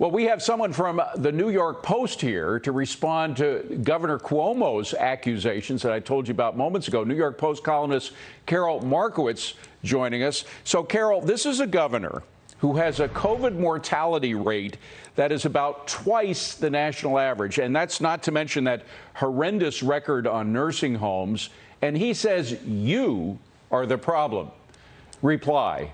Well, we have someone from the New York Post here to respond to Governor Cuomo's accusations that I told you about moments ago. New York Post columnist Karol Markowicz joining us. So, Karol, this is a governor who has a COVID mortality rate that is about twice the national average. And that's not to mention that horrendous record on nursing homes. And he says you are the problem. Reply.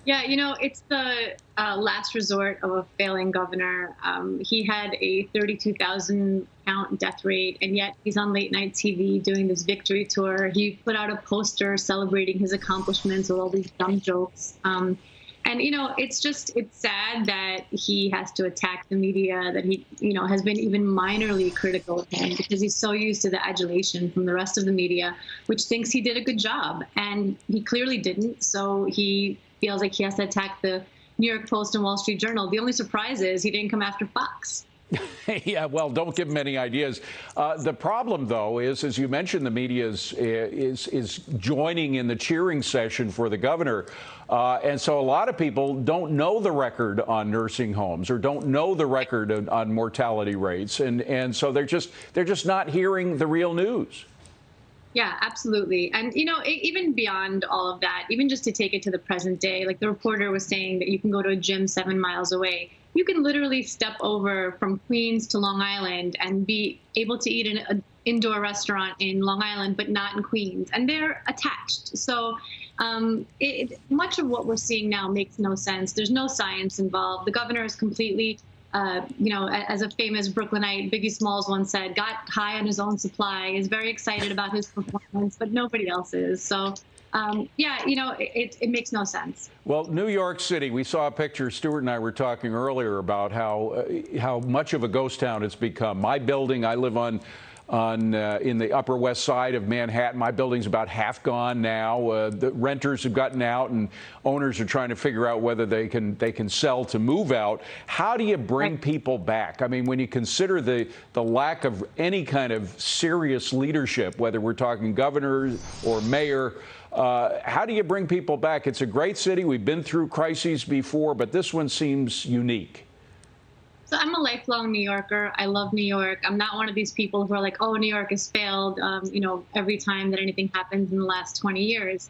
Yeah, it's the last resort of a failing governor. He had a 32,000 count death rate, and yet he's on late night TV doing this victory tour. He put out a poster celebrating his accomplishments with all these dumb jokes. And, it's sad that he has to attack the media, that he, has been even minorly critical of him because he's so used to the adulation from the rest of the media, which thinks he did a good job. And he clearly didn't. So he feels like he has to attack the New York Post and Wall Street Journal. The only surprise is he didn't come after Fox. Yeah, well, don't give him any ideas. The problem, though, is, as you mentioned, the media is joining in the cheering session for the governor. And so a lot of people don't know the record on nursing homes or don't know the record on mortality rates. And so they're just not hearing the real news. Yeah, absolutely. And, even beyond all of that, even just to take it to the present day, like the reporter was saying that you can go to a gym 7 miles away. You can literally step over from Queens to Long Island and be able to eat in an indoor restaurant in Long Island, but not in Queens. And they're attached. So much of what we're seeing now makes no sense. There's no science involved. The governor is completely as a famous Brooklynite, Biggie Smalls once said, got high on his own supply, is very excited about his performance, but nobody else is. So, it makes no sense. Well, New York City, we saw a picture, Stuart and I were talking earlier about how much of a ghost town it's become. My building, I live on in the Upper West Side of Manhattan. My building's about half gone now. The renters have gotten out, and owners are trying to figure out whether they can sell to move out. How do you bring people back? I mean, when you consider the lack of any kind of serious leadership, whether we're talking governor or mayor, how do you bring people back? It's a great city. We've been through crises before, but this one seems unique. So I'm a lifelong New Yorker. I love New York. I'm not one of these people who are like, oh, New York has failed, every time that anything happens in the last 20 years.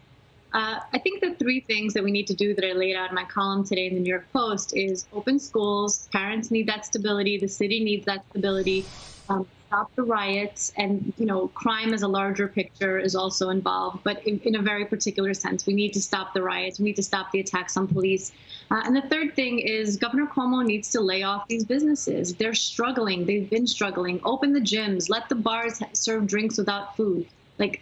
I think the three things that we need to do that I laid out in my column today in the New York Post is open schools. Parents need that stability. The city needs that stability. Stop the riots, and crime as a larger picture is also involved, but in a very particular sense. We need to stop the riots. We need to stop the attacks on police. And the third thing is Governor Cuomo needs to lay off these businesses. They're struggling. They've been struggling. Open the gyms. Let the bars serve drinks without food.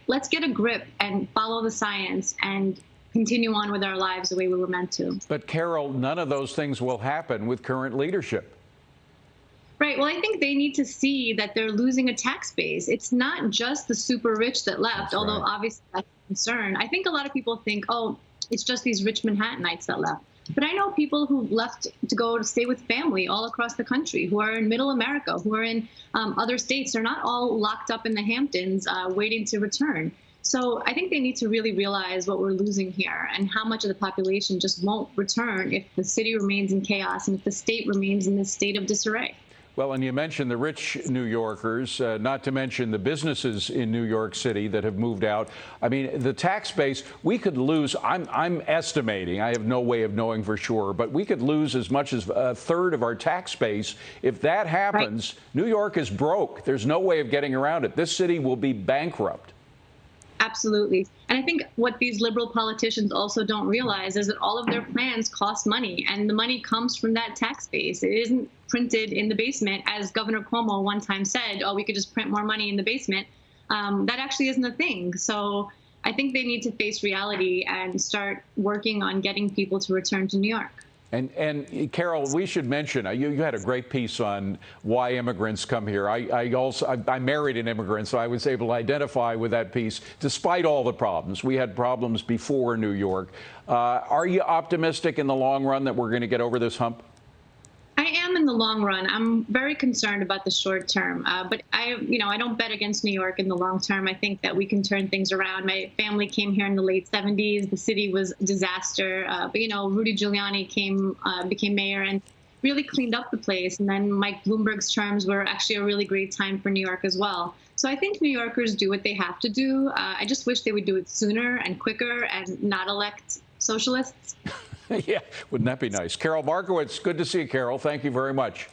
Let's get a grip and follow the science and continue on with our lives the way we were meant to. But, Karol, none of those things will happen with current leadership. Right. Well, I think they need to see that they're losing a tax base. It's not just the super rich that left, That's although right. obviously that's a concern. I think a lot of people think, oh, it's just these rich Manhattanites that left. But I know people who left to go to stay with family all across the country, who are in middle America, who are in other states. They're not all locked up in the Hamptons waiting to return. So I think they need to really realize what we're losing here and how much of the population just won't return if the city remains in chaos and if the state remains in this state of disarray. Well, and you mentioned the rich New Yorkers, not to mention the businesses in New York City that have moved out. I mean, the tax base, we could lose, I'm estimating, I have no way of knowing for sure, but we could lose as much as a third of our tax base. If that happens, right. New York is broke. There's no way of getting around it. This city will be bankrupt. Absolutely. And I think what these liberal politicians also don't realize is that all of their plans cost money, and the money comes from that tax base. It isn't printed in the basement, as Governor Cuomo one time said, oh, we could just print more money in the basement. That actually isn't a thing. So I think they need to face reality and start working on getting people to return to New York. And Karol, we should mention, you had a great piece on why immigrants come here. I married an immigrant, so I was able to identify with that piece, despite all the problems. We had problems before New York. Are you optimistic in the long run that we're going to get over this hump? I am in the long run. I'm very concerned about the short term, but I don't bet against New York in the long term. I think that we can turn things around. My family came here in the late 70s. The city was a disaster, but Rudy Giuliani became mayor, and really cleaned up the place. And then Mike Bloomberg's terms were actually a really great time for New York as well. So I think New Yorkers do what they have to do. I just wish they would do it sooner and quicker and not elect socialists. Yeah, wouldn't that be nice? Karol Markowicz, good to see you, Karol. Thank you very much.